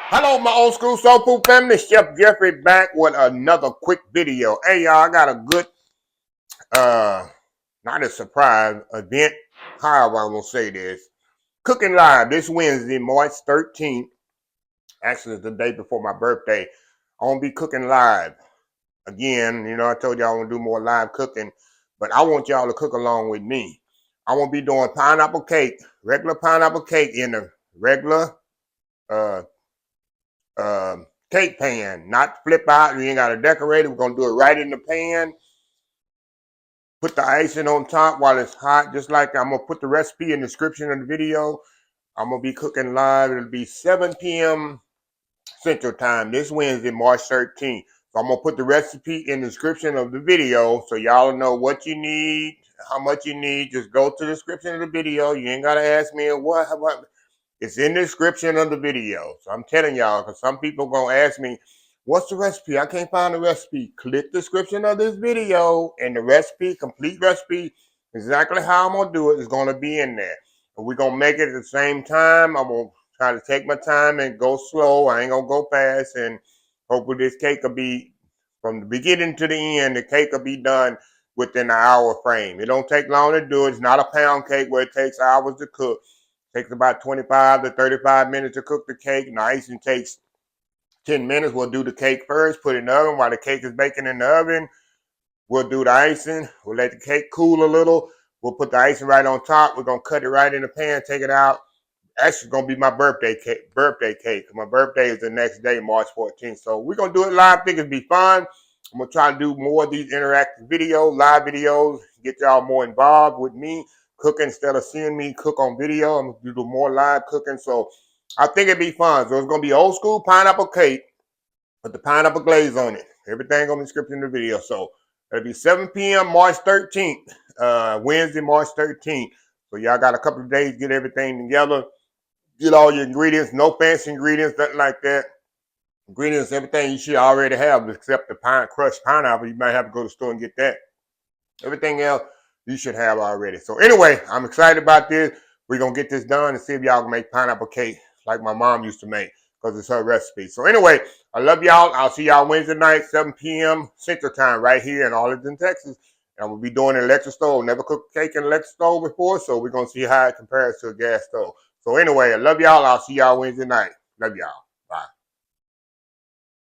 Hello, my old school soul food family. Chef Jeffrey back with another quick video. Hey, y'all, I got a good, not a surprise event. However, I'm gonna say this: cooking live this Wednesday, March 13th. Actually, it's the day before my birthday. I'm gonna be cooking live again. You know, I told y'all I want to do more live cooking, but I want y'all to cook along with me. I won't be doing pineapple cake, regular pineapple cake in the regular uh cake pan, not flip out. You ain't got to decorate it. We're gonna do it right in the pan. Put the icing on top while it's hot, just like I'm gonna put the recipe in the description of the video. I'm gonna be cooking live. It'll be 7 p.m. Central Time this Wednesday, March 13th. So I'm gonna put the recipe in the description of the video so y'all know what you need, how much you need. Just go to the description of the video. You ain't gotta ask me what. It's in the description of the video. So I'm telling y'all, because some people gonna ask me, what's the recipe? I can't find the recipe. Click the description of this video and the recipe, complete recipe, exactly how I'm gonna do it is gonna be in there. And we're gonna make it at the same time. I'm gonna try to take my time and go slow. I ain't gonna go fast, and hopefully this cake will be from the beginning to the end. The cake will be done within an hour frame. It don't take long to do it. It's not a pound cake where it takes hours to cook. Takes about 25 to 35 minutes to cook the cake. And the icing takes 10 minutes. We'll do the cake first, put it in the oven. While the cake is baking in the oven, we'll do the icing. We'll let the cake cool a little. We'll put the icing right on top. We're going to cut it right in the pan, take it out. Actually, going to be my birthday cake. My birthday is the next day, March 14th. So we're going to do it live. I think it'll be fun. I'm going to try to do more of these interactive videos, live videos, get y'all more involved with me cooking instead of seeing me cook on video. I'm going to do more live cooking. So I think it'd be fun. So it's going to be old school pineapple cake with the pineapple glaze on it. Everything on the description of the video. So it'll be 7 p.m. March 13th, Wednesday, March 13th. So y'all got a couple of days to get everything together. Get all your ingredients, no fancy ingredients, nothing like that. Ingredients, everything you should already have except the crushed pineapple. You might have to go to the store and get that. Everything else you should have already. So anyway, I'm excited about this. We're going to get this done and see if y'all can make pineapple cake like my mom used to make because it's her recipe. So anyway, I love y'all. I'll see y'all Wednesday night, 7 p.m. Central Time right here in Arlington, Texas. And we'll be doing an electric stove. Never cooked cake in an electric stove before, so we're going to see how it compares to a gas stove. So anyway, I love y'all. I'll see y'all Wednesday night. Love y'all.